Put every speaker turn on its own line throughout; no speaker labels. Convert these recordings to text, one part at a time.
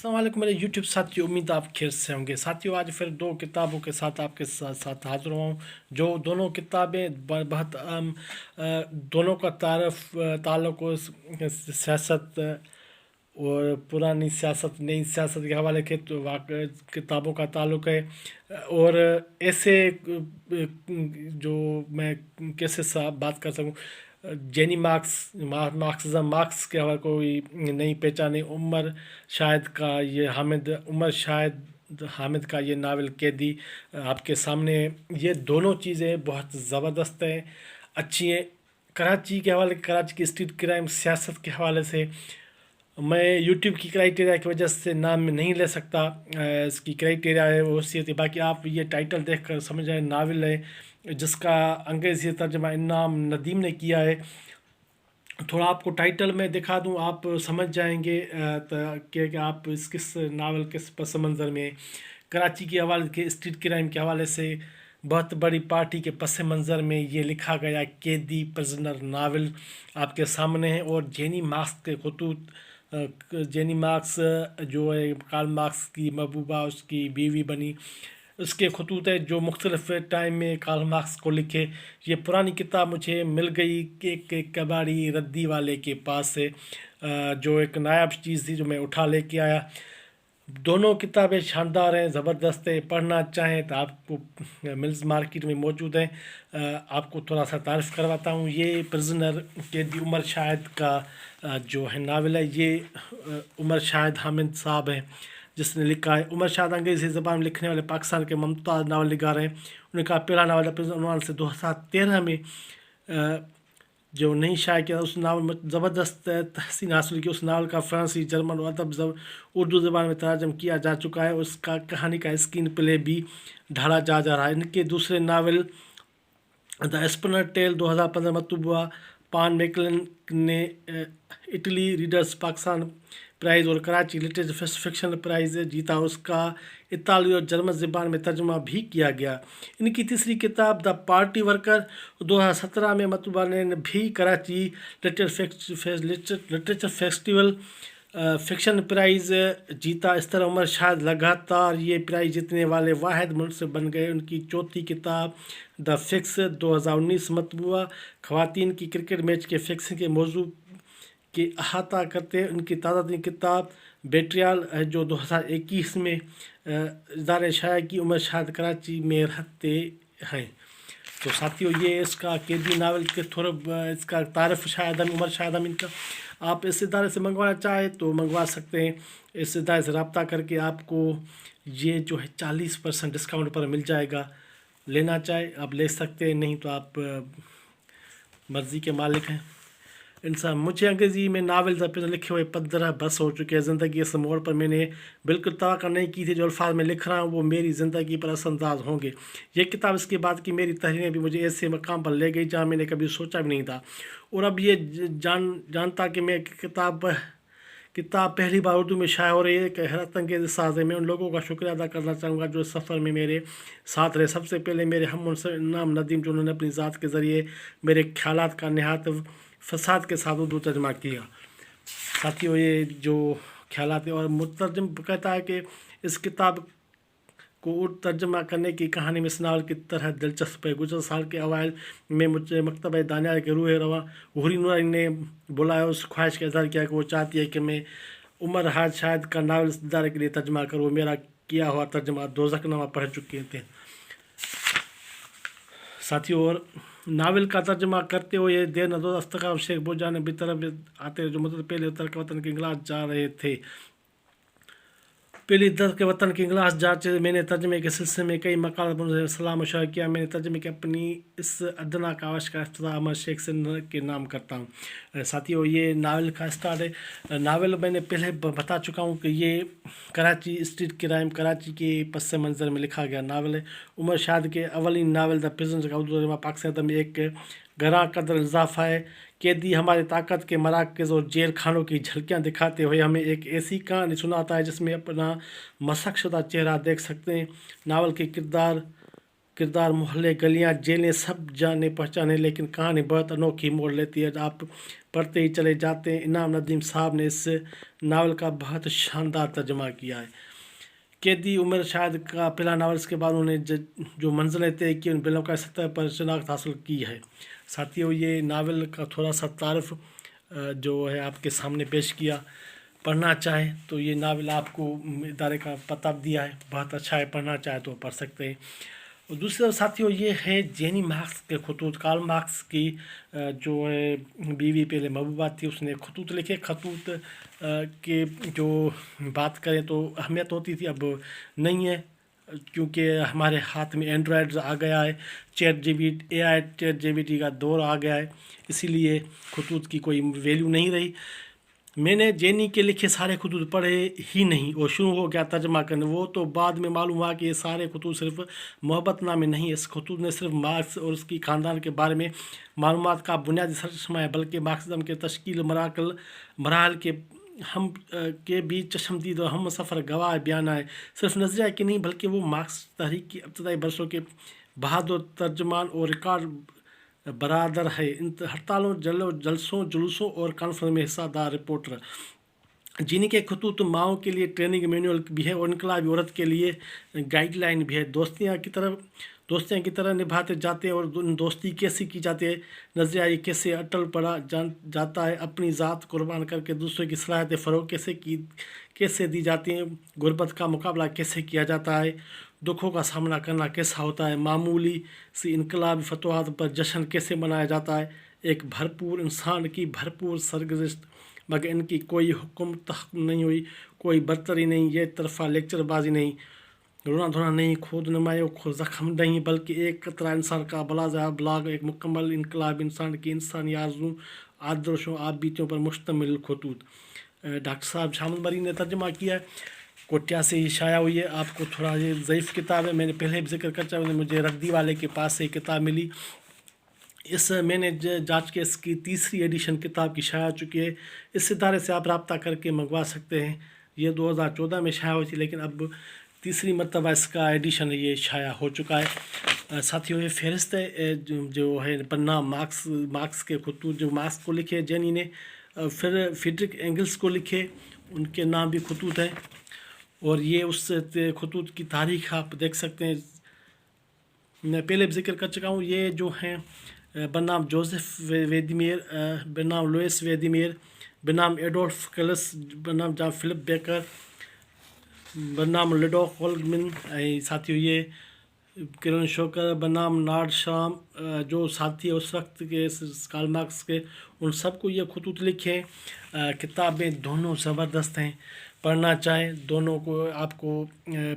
अस्सलाम वालेकुम मेरे यूट्यूब साथियों, उम्मीद आप खैर से होंगे। साथियों, आज फिर दो किताबों के साथ आपके साथ साथ हाज़िर हुआ हूँ, जो दोनों किताबें बहुत दोनों का ताल्लुक़ सियासत और पुरानी सियासत नई सियासत के हवाले के तो किताबों का ताल्लुक़ है। और ऐसे जो मैं कैसे बात कर सकूँ, जेनी मार्क्स के हवाले कोई नहीं पहचाने उमर शाहिद का ये हामिद का ये नावल कैदी आपके सामने है। ये दोनों चीज़ें बहुत ज़बरदस्त हैं, अच्छी हैं। कराची की स्ट्रीट क्राइम सियासत के हवाले से मैं यूट्यूब की क्राइटेरिया की वजह से नाम में नहीं ले सकता। इसकी क्राइटेरिया है वो सी थी, बाकी आप ये टाइटल देखकर समझ जाए नावल है जिसका अंग्रेज़ी तर्जमा इनाम नदीम ने किया है। थोड़ा आपको टाइटल में दिखा दूं, आप समझ जाएंगे कि आप किस नावल किस पस मंज़र में कराची के हवाले के स्ट्रीट क्राइम के हवाले से बहुत बड़ी पार्टी के पस मंज़र में ये लिखा गया कैदी प्रिजनर नावल आपके सामने है। और जेनी मार्क्स के खतूत जेनी मार्क्स जो है कार्ल मार्क्स की महबूबा उसकी बीवी बनी, उसके खतूत है जो मुख्तलिफ़ टाइम में कार्ल मार्क्स को लिखे। ये पुरानी किताब मुझे मिल गई एक कबाड़ी रद्दी वाले के पास से, जो एक नायाब चीज़ थी जो मैं उठा लेके आया। दोनों किताबें शानदार हैं, ज़बरदस्त है। पढ़ना चाहें तो आपको मिल्स मार्केट में मौजूद हैं। आपको थोड़ा सा तारीफ़ करवाता हूँ। ये प्रिजनर कैदी उमर शाहिद का जो है नावल है। ये उमर शाहिद हामिद साहब हैं जिसने लिखा है। उमर शाहिद अंग्रेज़ी ज़बान में लिखने वाले पाकिस्तान के मुमताज़ नावल निगार हैं। उनका पहला नावल अपने उन्वान से 2013 में जो नहीं शाया किया, उस नावल में ज़बरदस्त तहसीन हासिल की। उस नावल का फ़्रांसी, जर्मन और उर्दू ज़बान में तर्जम किया जा चुका है। उसका कहानी का स्क्रीन प्ले भी ढाला जा रहा है। इनके दूसरे नावल द स्पिनर टेल 2015 मतूब हुआ। पान मैकलन ने इटली रीडर्स पाकिस्तान प्राइज़ और कराची लिटरेचर फिक्शन प्राइज़ जीता। उसका इतालवी और जर्मन ज़बान में तर्जुमा भी किया गया। इनकी तीसरी किताब द पार्टी वर्कर 2017 में मतूबा ने भी Karachi literature festival fiction prize जीता। इस तरह उमर शाहिद लगातार ये प्राइज़ जीतने वाले वाहिद मुल्क बन गए। उनकी चौथी किताब द फिक्स 2019 मतबूआ ख़वातीन की क्रिकेट मैच के फिक्सिंग के मौजू के अहाता करते हैं। उनकी ताज़ा किताब बेट्रियाल है जो 2021 में इदारे शाया की। उमर शाहिद कराची में रहते हैं। तो साथियों, ये इसका कैदी नावल के थोड़ा इसका तारफ़ उमर शाहिद अमीन का आप इस इदारे से मंगवाना चाहें तो मंगवा सकते हैं। इस इदारे से रब्ता करके आपको ये जो है 40% डिस्काउंट पर मिल जाएगा। लेना चाहे आप ले सकते हैं, नहीं तो आप मर्ज़ी के मालिक हैं। इंसान मुझे अंग्रेज़ी में नावल लिखे हुए 15 बरस हो चुके हैं। ज़िंदगी इस मोड़ पर मैंने बिल्कुल तवक्को नहीं की थी जो अल्फाज में लिख रहा हूँ वो मेरी ज़िंदगी पर असरअंदाज होंगे। ये किताब इसके बाद की मेरी तहरीरें भी मुझे ऐसे मकाम पर ले गई जहाँ मैंने कभी सोचा भी नहीं था। और अब ये जानता कि मैं किताब पहली बार उर्दू में शाया हो रही है कि हैरत अंगेज़ साज है। मैं उन लोगों का शुक्रिया अदा करना चाहूँगा जो इस सफ़र में मेरे साथ रहे। सबसे पहले मेरे हम नाम नदीम, जो उन्होंने अपनी ज़ात के ज़रिए मेरे ख्यालात का नहायत फसाद के साथ उर्दू तर्जमा किया। साथियों, ये जो ख्यालात और मुतरजम कहता है कि इस किताब को उर्दू तर्जमा करने की कहानी में इस नावल की तरह दिलचस्प है। गुज़र साल के अवाइल में मुझे मकतब दानियाल के रूह रवा हुरी नूरानी ने बुलाया। उस ख्वाहिश का इज़हार किया कि वो चाहती है कि मैं उमर शाहिद का नावल इस इदारे के लिए तर्जमा करूँ। मेरा किया हुआ तर्जमा दोज़खनामा पढ़ चुके थे साथियों। और नावल का तर्जमा करते हुए देर न दो दस्तकार शेख बोजा ने बेतरफ आते जो मतलब पहले उत्तर के वतन के इंग्लास जा रहे थे। पहली दर के वतन के इंग्लास जाचे मैंने तर्जमे के सिलसिले में कई मकाल सलाह मशवरा किया। मैंने तर्जमे की अपनी इस अदना कावश का इफ्तिताह अहमद शेख से के नाम करता हूँ। साथियों, ये नावल का स्टार्ट है। नावल मैंने पहले बता चुका हूँ कि ये कराची स्ट्रीट क्राइम कराची के पस मंज़र में लिखा गया नावल है। उमर शाहिद के अवलिन नावल द प्रिजन का उर्दू पाकिस्तान में एक गरा कदर इजाफा है। कैदी हमारे ताकत के मराकज़ और जेल खानों की झलकियाँ दिखाते हुए हमें एक ऐसी कहानी सुनाता है जिसमें अपना मशक़शुदा चेहरा देख सकते हैं। नावल के किरदार کردار محلے گلیاں جیلیں سب جانے پہچانے، لیکن کہانی بہت انوکھی موڑ لیتی ہے۔ آپ پڑھتے ہی چلے جاتے ہیں۔ انعام ندیم صاحب نے اس ناول کا بہت شاندار ترجمہ کیا ہے۔ قیدی عمر شاہد کا پہلا ناول، اس کے بعد انہوں نے جو منزلیں طے کی ان بلوں کا سطح پر شناخت حاصل کی ہے۔ ساتھیوں، یہ ناول کا تھوڑا سا تعارف جو ہے آپ کے سامنے پیش کیا۔ پڑھنا چاہیں تو یہ ناول آپ کو ادارے کا پتہ دیا ہے، بہت اچھا ہے، پڑھنا چاہیں تو پڑھ سکتے ہیں۔ اور دوسرا ساتھیوں یہ ہے جینی مارکس کے خطوط۔ کارل مارکس کی جو ہے بیوی پہلے محبوبہ تھی، اس نے خطوط لکھے۔ خطوط کے جو بات کریں تو اہمیت ہوتی تھی، اب نہیں ہے، کیونکہ ہمارے ہاتھ میں اینڈرائڈ آ گیا ہے، AI چیٹ GPT کا دور آ گیا ہے، اسی لیے خطوط کی کوئی ویلیو نہیں رہی۔ میں نے جینی کے لکھے سارے خطوط پڑھے ہی نہیں اور شروع ہو گیا ترجمہ کرنے۔ وہ تو بعد میں معلوم ہوا کہ یہ سارے خطوط صرف محبت نامے نہیں، اس خطوط نے صرف مارکس اور اس کی خاندان کے بارے میں معلومات کا بنیادی سرچشمہ ہے، بلکہ مارکسزم کے تشکیل مراحل کے ہم کے بیچ چشمدید اور ہم سفر گواہ بیانہ ہے۔ صرف نظریہ کی نہیں، بلکہ وہ مارکس تحریک کی ابتدائی برسوں کے بہادر ترجمان اور ریکارڈ برادر ہے، ہڑتالوں، جلسوں، جلوسوں اور کانفرنس میں حصہ دار رپورٹر۔ جینی کے خطوط ماؤں کے لیے ٹریننگ مینول بھی ہے اور انقلابی عورت کے لیے گائیڈ لائن بھی ہے۔ دوستیاں کی طرح نبھاتے جاتے ہیں اور دوستی کیسی کی جاتی ہے، نظریہ کیسے اٹل پڑا جاتا ہے، اپنی ذات قربان کر کے دوسروں کی صلاحیت فروغ کیسے دی جاتی ہیں، غربت کا مقابلہ کیسے کیا جاتا ہے، دکھوں کا سامنا کرنا کیسا ہوتا ہے، معمولی سی انقلابی فتوحات پر جشن کیسے منایا جاتا ہے، ایک بھرپور انسان کی بھرپور سرگزشت، مگر ان کی کوئی حکم تحکم نہیں ہوئی، کوئی برتری نہیں، یہ طرفہ لیکچر بازی نہیں، رونا دھونا نہیں، خود نمائی و خود زخم نہیں، بلکہ ایک قطرہ انسان کا بلاغ، ایک مکمل انقلاب انسان کی انسانی آرزوں، آدرشوں، آپ بیتیوں پر مشتمل خطوط۔ ڈاکٹر صاحب شامل بری نے ترجمہ کیا ہے، کوٹیا سے ہی شائع ہوئی ہے۔ آپ کو تھوڑا یہ ضعیف کتاب ہے، میں نے پہلے بھی ذکر کر چاہا، مجھے رگدی والے کے پاس سے کتاب ملی، میں نے جانچ کے اس کی تیسری ایڈیشن کتاب کی شائع ہو چکی ہے۔ اس ادارے سے آپ رابطہ کر کے منگوا سکتے ہیں۔ یہ 2014 میں شائع ہوئی تھی، لیکن اب تیسری مرتبہ اس کا ایڈیشن یہ شائع ہو چکا ہے۔ ساتھیوں، یہ فہرست ہے جو ہے بنا مارکس کے خطوط، جو مارکس کو لکھے جینی نے، پھر فریڈرک اینگلس کو لکھے، ان کے نام بھی خطوط ہیں، اور یہ اس خطوط کی تاریخ آپ دیکھ سکتے ہیں۔ میں پہلے بھی ذکر کر چکا ہوں، یہ جو ہیں بنام جوزف ویدیمیر، بنام لوئس ویدیمیر، بنام ایڈولف کلس، بنام جان فلپ بیکر، بنام لڈو کولمن، ساتھیوں یہ کرن شوکر، بنام نارڈ شام، جو ساتھی اس وقت کے کارل مارکس کے، ان سب کو یہ خطوط لکھے ہیں۔ کتابیں دونوں زبردست ہیں، پڑھنا چاہیں دونوں کو آپ کو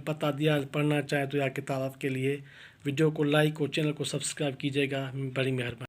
پتہ دیا، پڑھنا چاہیں تو یہ کتاب آپ کے لیے۔ ویڈیو کو لائک اور چینل کو سبسکرائب کیجیے گا، بڑی مہربانی۔